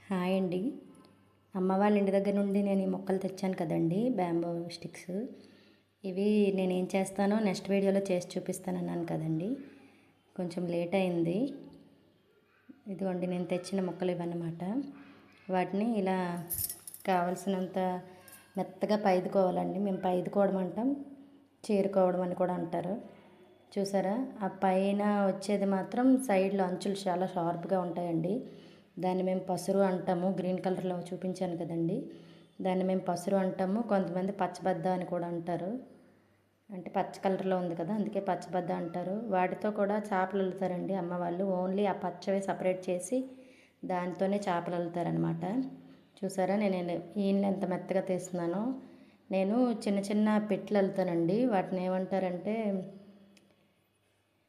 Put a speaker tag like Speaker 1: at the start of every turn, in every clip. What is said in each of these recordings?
Speaker 1: Hi అండి. అమ్మ వాళ్ళ ఇంటి దగ్గర నుండి నేను ఈ మొక్కలు తెచ్చాను కదండి, బ్యాంబో స్టిక్స్. ఇవి నేనేం చేస్తానో నెక్స్ట్ వీడియోలో చేసి చూపిస్తానన్నాను కదండి. కొంచెం లేట్ అయింది. ఇదిగోండి నేను తెచ్చిన మొక్కలు ఇవన్నమాట. వాటిని ఇలా కావలసినంత మెత్తగా పైదుకోవాలండి. మేము పైదుకోవడం అంటాం, చీరుకోవడం అని కూడా అంటారు. చూసారా, ఆ పైన వచ్చేది మాత్రం సైడ్లో అంచులు చాలా షార్ప్గా ఉంటాయండి. దాన్ని మేము పసురు అంటాము. గ్రీన్ కలర్లో చూపించాను కదండి, దాన్ని మేము పసురు అంటాము. కొంతమంది పచ్చబద్ద అని కూడా అంటారు. అంటే పచ్చ కలర్లో ఉంది కదా, అందుకే పచ్చబద్ద అంటారు. వాటితో కూడా చేపలు అల్లుతారండి అమ్మ వాళ్ళు. ఓన్లీ ఆ పచ్చవి సపరేట్ చేసి దాంతోనే చేపలు అల్లుతారనమాట. చూసారా, నేను ఈయనలు ఎంత మెత్తగా తీస్తున్నానో. నేను చిన్న చిన్న పెట్లు అల్లుతానండి. వాటిని ఏమంటారంటే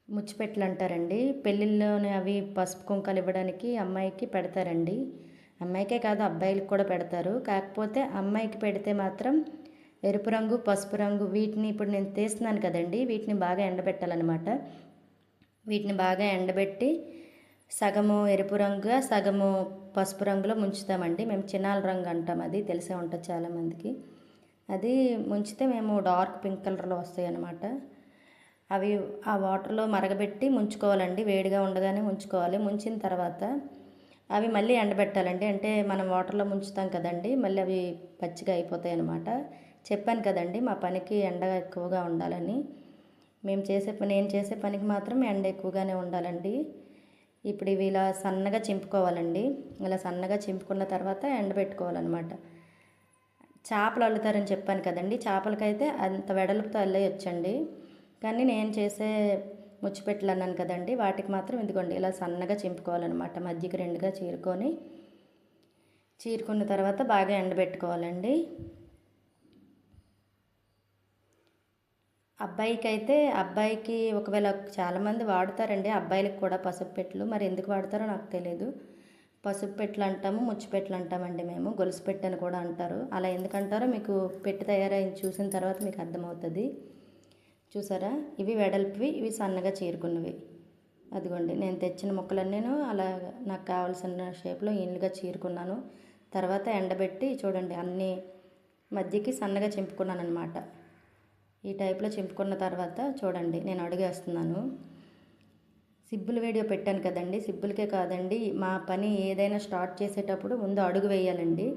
Speaker 1: ముచ్చిపెట్లు అంటారండి. పెళ్ళిళ్ళలోనే అవి పసుపు కుంకాలు ఇవ్వడానికి అమ్మాయికి పెడతారండి. అమ్మాయికే కాదు, అబ్బాయిలకు కూడా పెడతారు. కాకపోతే అమ్మాయికి పెడితే మాత్రం ఎరుపు రంగు, పసుపు రంగు, వీటిని ఇప్పుడు నేను తీస్తున్నాను కదండి, వీటిని బాగా ఎండబెట్టాలన్నమాట. వీటిని బాగా ఎండబెట్టి సగము ఎరుపు రంగుగా, సగము పసుపు రంగులో ముంచుతామండి. మేము చిన్నాల రంగు అంటాం, అది తెలిసే ఉంటుంది చాలామందికి. అది ముంచితే మేము డార్క్ పింక్ కలర్లో వస్తాయి అన్నమాట. అవి ఆ వాటర్లో మరగబెట్టి ముంచుకోవాలండి. వేడిగా ఉండగానే ముంచుకోవాలి. ముంచిన తర్వాత అవి మళ్ళీ ఎండబెట్టాలండి. అంటే మనం వాటర్లో ముంచుతాం కదండి, మళ్ళీ అవి పచ్చిగా అయిపోతాయి అన్నమాట. చెప్పాను కదండి, మా పనికి ఎండ ఎక్కువగా ఉండాలని. నేను చేసే పనికి మాత్రం ఎండ ఎక్కువగానే ఉండాలండి. ఇప్పుడు ఇవి ఇలా సన్నగా చింపుకోవాలండి. ఇలా సన్నగా చింపుకున్న తర్వాత ఎండబెట్టుకోవాలన్నమాట. చేపలు అల్లుతారని చెప్పాను కదండి, చేపలకైతే అంత వెడల్పుతో అల్లేయొచ్చండి. కానీ నేను చేసే ముచ్చిపెట్లు అన్నాను కదండి, వాటికి మాత్రం ఇదిగోండి ఇలా సన్నగా చింపుకోవాలన్నమాట. మధ్యకి రెండుగా చీరుకున్న తర్వాత బాగా ఎండబెట్టుకోవాలండి. అబ్బాయికి ఒకవేళ చాలామంది వాడతారండి, అబ్బాయిలకు కూడా పసుపు పెట్లు. మరి ఎందుకు వాడతారో నాకు తెలియదు. పసుపు పెట్లు అంటాము, ముచ్చిపెట్లు అంటామండి మేము. గొలుసు పెట్టు అని కూడా అంటారు. అలా ఎందుకంటారో మీకు పెట్టి తయారైన చూసిన తర్వాత మీకు అర్థమవుతుంది. చూసారా, ఇవి వెడల్పువి, ఇవి సన్నగా చీరుకున్నవి. అదిగోండి నేను తెచ్చిన ముక్కలన్నీ అలా నాకు కావాల్సిన షేప్లో ఈన్లుగా చీరుకున్నాను. తర్వాత ఎండబెట్టి చూడండి అన్నీ మధ్యకి సన్నగా చింపుకున్నాను అనమాట. ఈ టైప్లో చింపుకున్న తర్వాత చూడండి నేను అడుగేస్తున్నాను. సిబ్బులు వీడియో పెట్టాను కదండి, సిబ్బులకే కాదండి, మా పని ఏదైనా స్టార్ట్ చేసేటప్పుడు ముందు అడుగు వేయాలండి.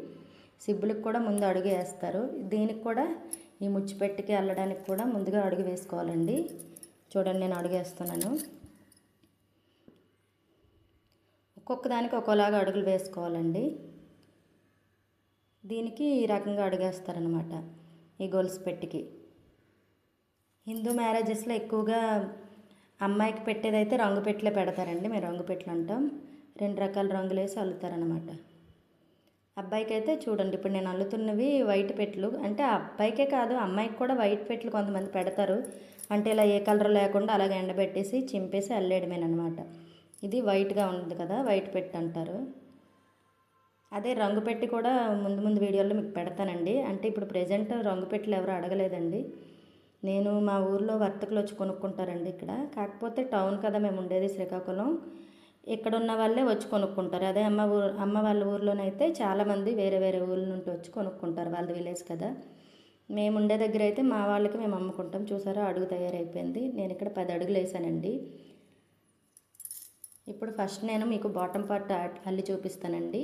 Speaker 1: సిబ్బులకు కూడా ముందు అడుగు వేస్తారు. దీనికి కూడా ఈ ముచ్చిపెట్టికి అల్లడానికి కూడా ముందుగా అడుగు వేసుకోవాలండి. చూడండి నేను అడుగు వేస్తున్నాను. ఒక్కొక్క దానికి ఒక్కోలాగా అడుగులు వేసుకోవాలండి. దీనికి ఈ రకంగా అడుగేస్తారనమాట, ఈ గొలుసు పెట్టికి. హిందూ మ్యారేజెస్లో ఎక్కువగా అమ్మాయికి పెట్టేదైతే రంగు పెట్లే పెడతారండి. మేము రంగు పెట్లు అంటాం. 2 రకాల రంగులు వేసి అల్లుతారనమాట. అబ్బాయికి అయితే చూడండి ఇప్పుడు నేను అల్లుతున్నవి వైట్ పెట్లు. అంటే అబ్బాయికే కాదు, అమ్మాయికి కూడా వైట్ పెట్లు కొంతమంది పెడతారు. అంటే ఇలా ఏ కలర్ లేకుండా అలాగే ఎండబెట్టేసి చింపేసి అల్లేయడమేనమాట. ఇది వైట్గా ఉంది కదా, వైట్ పెట్టి అంటారు. అదే రంగు పెట్టి కూడా ముందు ముందు వీడియోలో మీకు పెడతానండి. అంటే ఇప్పుడు ప్రజెంట్ రంగు పెట్లు ఎవరు అడగలేదండి. నేను మా ఊర్లో వర్తకులు వచ్చి కొనుక్కుంటారండి ఇక్కడ. కాకపోతే టౌన్ కదా మేము ఉండేది, శ్రీకాకుళం. ఇక్కడ ఉన్న వాళ్ళే వచ్చి కొనుక్కుంటారు. అదే అమ్మ వాళ్ళ ఊర్లోనైతే చాలామంది వేరే వేరే ఊళ్ళ నుండి వచ్చి కొనుక్కుంటారు, వాళ్ళది విలేజ్ కదా. మేము ఉండే దగ్గర అయితే మా వాళ్ళకి మేము అమ్ముకుంటాం. చూసారా, అడుగు తయారైపోయింది. నేను ఇక్కడ 10 అడుగులు వేసానండి. ఇప్పుడు ఫస్ట్ నేను మీకు బాటమ్ పార్ట్ అల్లి చూపిస్తానండి.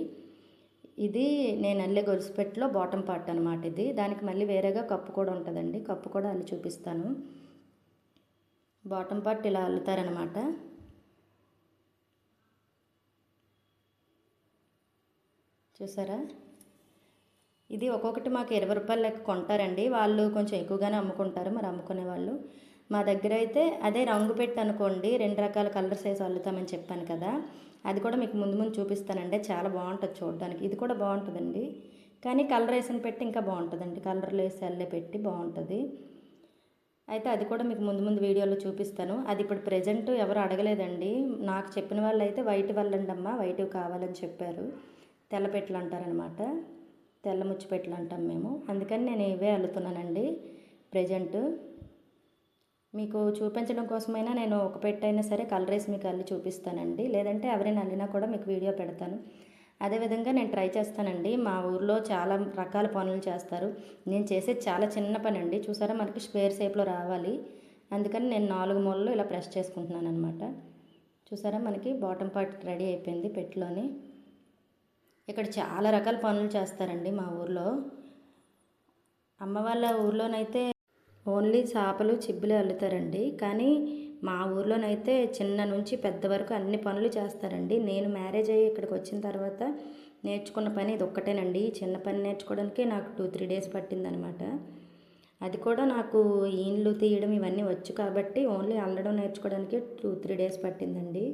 Speaker 1: ఇది నేను అల్లే గొలుసుపెట్టులో బాటమ్ పార్ట్ అనమాట. ఇది దానికి మళ్ళీ వేరేగా కప్పు కూడా ఉంటుందండి, కప్పు కూడా అల్లి చూపిస్తాను. బాటమ్ పార్ట్ ఇలా అల్లుతారనమాట. చూసారా, ఇది ఒక్కొక్కటి మాకు 20 రూపాయలు లెక్క కొంటారండి. వాళ్ళు కొంచెం ఎక్కువగానే అమ్ముకుంటారు, మరి అమ్ముకునే వాళ్ళు. మా దగ్గర అయితే అదే రంగు పెట్టి అనుకోండి, 2 రకాల కలర్స్ వేసి అల్లుతామని చెప్పాను కదా, అది కూడా మీకు ముందు ముందు చూపిస్తానండి. చాలా బాగుంటుంది చూడడానికి. ఇది కూడా బాగుంటుందండి, కానీ కలర్ వేసిన పెట్టి ఇంకా బాగుంటుందండి. కలర్లు వేసి అల్లే పెట్టి బాగుంటుంది. అయితే అది కూడా మీకు ముందు ముందు వీడియోలో చూపిస్తాను. అది ఇప్పుడు ప్రజెంట్ ఎవరు అడగలేదండి. నాకు చెప్పిన వాళ్ళు అయితే వైట్ వాళ్ళండి అమ్మ, వైట్ కావాలని చెప్పారు. తెల్ల పెట్లు అంటారనమాట, తెల్ల ముచ్చిపెట్లు అంటాం మేము. అందుకని నేను ఇవే అల్లుతున్నానండి ప్రజెంట్. మీకు చూపించడం కోసమైనా నేను ఒక పెట్టైనా సరే కలర్ వేసి మీకు అల్లి చూపిస్తానండి. లేదంటే ఎవరైనా అల్లినా కూడా మీకు వీడియో పెడతాను. అదేవిధంగా నేను ట్రై చేస్తానండి. మా ఊర్లో చాలా రకాల పనులు చేస్తారు. నేను చేసేది చాలా చిన్న పని అండి. చూసారా మనకి స్క్వేర్ షేప్‌లో రావాలి. అందుకని నేను 4 మూలలు ఇలా ప్రెస్ చేసుకుంటున్నాననమాట. చూసారా మనకి బాటమ్ పార్ట్ రెడీ అయిపోయింది పెట్టెలోని. ఇక్కడ చాలా రకాల పనులు చేస్తారండి మా ఊర్లో. అమ్మ వాళ్ళ ఊర్లోనైతే ఓన్లీ చాపలు, చిబ్బులే అల్లుతారండి. కానీ మా ఊర్లోనైతే చిన్న నుంచి పెద్ద వరకు అన్ని పనులు చేస్తారండి. నేను మ్యారేజ్ అయ్యి ఇక్కడికి వచ్చిన తర్వాత నేర్చుకున్న పని ఇది ఒక్కటేనండి. చిన్న పని నేర్చుకోవడానికే నాకు 2-3 డేస్ పట్టిందనమాట. అది కూడా నాకు ఈన్లు తీయడం ఇవన్నీ వచ్చు కాబట్టి ఓన్లీ అల్లడం నేర్చుకోవడానికి 2-3 డేస్ పట్టిందండి.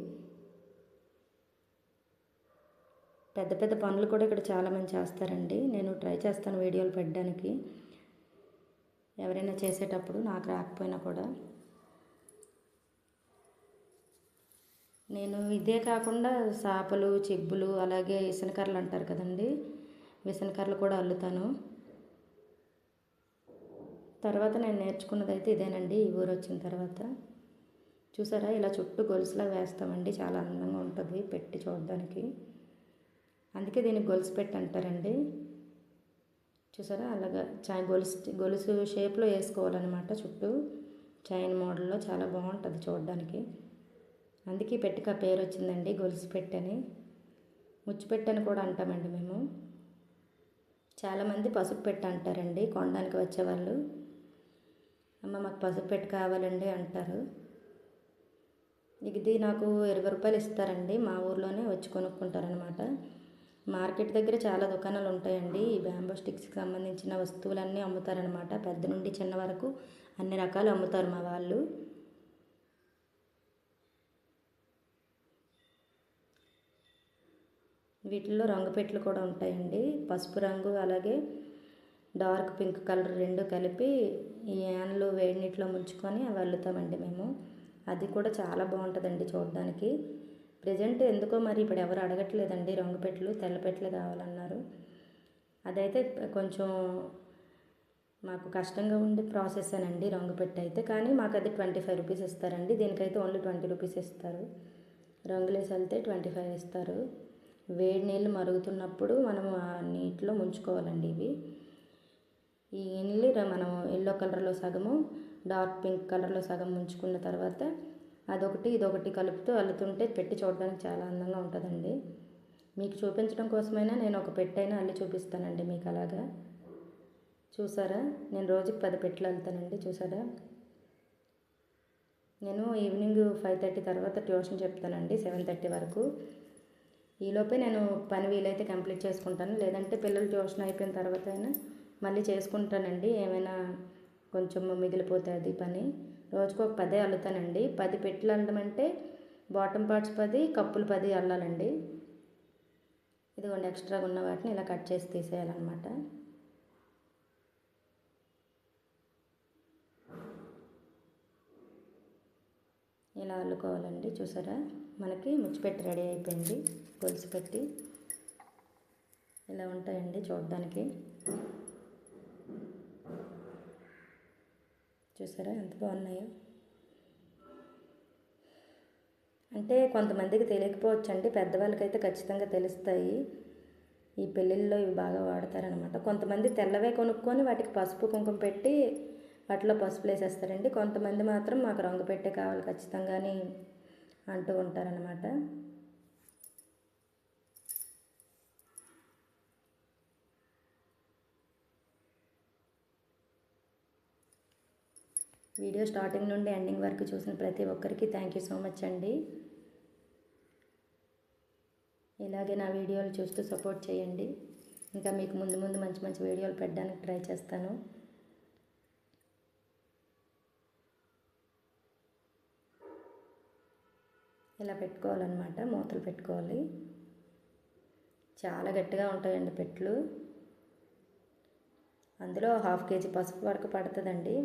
Speaker 1: పెద్ద పెద్ద పనులు కూడా ఇక్కడ చాలామంది చేస్తారండి. నేను ట్రై చేస్తాను వీడియోలు పెట్టడానికి, ఎవరైనా చేసేటప్పుడు నాకు రాకపోయినా కూడా. నేను ఇదే కాకుండా చాపలు, చిబ్బులు, అలాగే విసనకర్రలు అంటారు కదండి, విసనకర్రలు కూడా అల్లుతాను. తర్వాత నేను నేర్చుకున్నదైతే ఇదేనండి ఈ ఊరు వచ్చిన తర్వాత. చూసారా ఇలా చుట్టూ గొలుసులా వేస్తామండి. చాలా అందంగా ఉంటుంది పెట్టి చూడడానికి. అందుకే దీనికి గొలుసు పెట్టి అంటారండి. చూసారా అలాగా గొలుసు షేప్లో వేసుకోవాలన్నమాట చుట్టూ చైన్ మోడల్లో. చాలా బాగుంటుంది చూడడానికి. అందుకే పెట్టికి ఆ పేరు వచ్చిందండి గొలుసు పెట్టని. ముచ్చిపెట్టని కూడా అంటామండి మేము. చాలామంది పసుపు పెట్టి అంటారండి కొనడానికి వచ్చేవాళ్ళు. అమ్మ మాకు పసుపు పెట్టి కావాలండి అంటారు. ఇది నాకు 20 రూపాయలు ఇస్తారండి. మా ఊర్లోనే వచ్చి కొనుక్కుంటారనమాట. మార్కెట్ దగ్గర చాలా దుకాణాలు ఉంటాయండి. ఈ బ్యాంబో స్టిక్స్కి సంబంధించిన వస్తువులన్నీ అమ్ముతారనమాట. పెద్ద నుండి చిన్న వరకు అన్ని రకాలు అమ్ముతారు మా వాళ్ళు. వీటిల్లో రంగు పెట్టెలు కూడా ఉంటాయండి. పసుపు రంగు అలాగే డార్క్ పింక్ కలర్ రెండు కలిపి ఈ యాన్లు వేడి నీటిలో ముంచుకొని అవి అల్లుతామండి మేము. అది కూడా చాలా బాగుంటుందండి చూడడానికి. ప్రజెంట్ ఎందుకో మరి ఇప్పుడు ఎవరు అడగట్లేదండి రంగు పెట్టెలు, తెల్ల పెట్టెలు కావాలన్నారు. అదైతే కొంచెం మాకు కష్టంగా ఉండే ప్రాసెస్ అనండి రంగు పెట్టె అయితే. కానీ మాకు అది 25 రూపీస్ ఇస్తారండి. దీనికైతే ఓన్లీ 20 రూపీస్ ఇస్తారు. రంగులేసి వెళ్తే 25 ఇస్తారు. వేడి నీళ్ళు మరుగుతున్నప్పుడు మనం ఆ నీటిలో ముంచుకోవాలండి ఇవి. ఈ ఇన్లు మనం ఎల్లో కలర్లో సగము, డార్క్ పింక్ కలర్లో సగం ముంచుకున్న తర్వాత అదొకటి ఇదొకటి కలుపుతూ అల్లుతుంటే పెట్టి చూడడానికి చాలా అందంగా ఉంటుందండి. మీకు చూపించడం కోసమైనా నేను ఒక పెట్టైనా అల్లి చూపిస్తానండి మీకు. అలాగా చూసారా నేను రోజుకి 10 పెట్టెలు అల్లుతానండి. చూసారా నేను ఈవినింగ్ 5:30 తర్వాత ట్యూషన్ చెప్తానండి 7:30 వరకు. ఈలోపే నేను పని వీలైతే కంప్లీట్ చేసుకుంటాను. లేదంటే పిల్లలు ట్యూషన్ అయిపోయిన తర్వాత అయినా మళ్ళీ చేసుకుంటానండి. ఏమైనా కొంచెం మిగిలిపోతే అది పని. రోజుకు ఒక 10 అల్లుతానండి. 10 పెట్టెలు అల్లడం అంటే బాటమ్ పార్ట్స్ 10, కప్పులు 10 అల్లాలండి. ఇదిగోండి ఎక్స్ట్రాగా ఉన్న వాటిని ఇలా కట్ చేసి తీసేయాలన్నమాట. ఇలా అల్లుకోవాలండి. చూసారా మనకి ముచ్చిపెట్టి రెడీ అయిపోయింది. గొలుసు పెట్టి ఇలా ఉంటాయండి చూడడానికి. చూసారా ఎంత బాగున్నాయో. అంటే కొంతమందికి తెలియకపోవచ్చండి, పెద్దవాళ్ళకైతే ఖచ్చితంగా తెలుస్తాయి. ఈ పెళ్ళిళ్ళలో ఇవి బాగా వాడతారనమాట. కొంతమంది తెల్లవే కొనుక్కొని వాటికి పసుపు కుంకుమ పెట్టి వాటిలో పసుపు వేసేస్తారండి. కొంతమంది మాత్రం మాకు రంగు పెట్టే కావాలి ఖచ్చితంగా అని అంటూ ఉంటారనమాట. వీడియో స్టార్టింగ్ నుండి ఎండింగ్ వరకు చూసిన ప్రతి ఒక్కరికి థ్యాంక్ యూ సో మచ్ అండి. ఇలాగే నా వీడియోలు చూస్తూ సపోర్ట్ చేయండి. ఇంకా మీకు ముందు ముందు మంచి మంచి వీడియోలు పెట్టడానికి ట్రై చేస్తాను. ఇలా పెట్టుకోవాలన్నమాట. మూతలు పెట్టుకోవాలి. చాలా గట్టిగా ఉంటాయండి పెట్టెలు. అందులో 1/2 కేజీ పసుపు వరకు పడుతుందండి.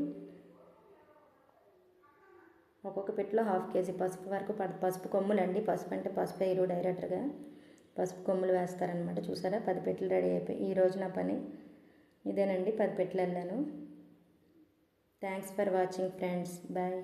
Speaker 1: ఒక్కొక్క పెట్టెలో 1/2 కేజీ పసుపు వరకు పసుపు కొమ్ములు అండి. పసుపు అంటే పసుపు వేయరు డైరెక్ట్గా, పసుపు కొమ్ములు వేస్తారనమాట. చూసారా 10 పెట్టెలు రెడీ అయిపోయి. ఈరోజు నా పని ఇదేనండి. 10 పెట్టెలు వెళ్ళాను. Thanks for watching friends. Bye.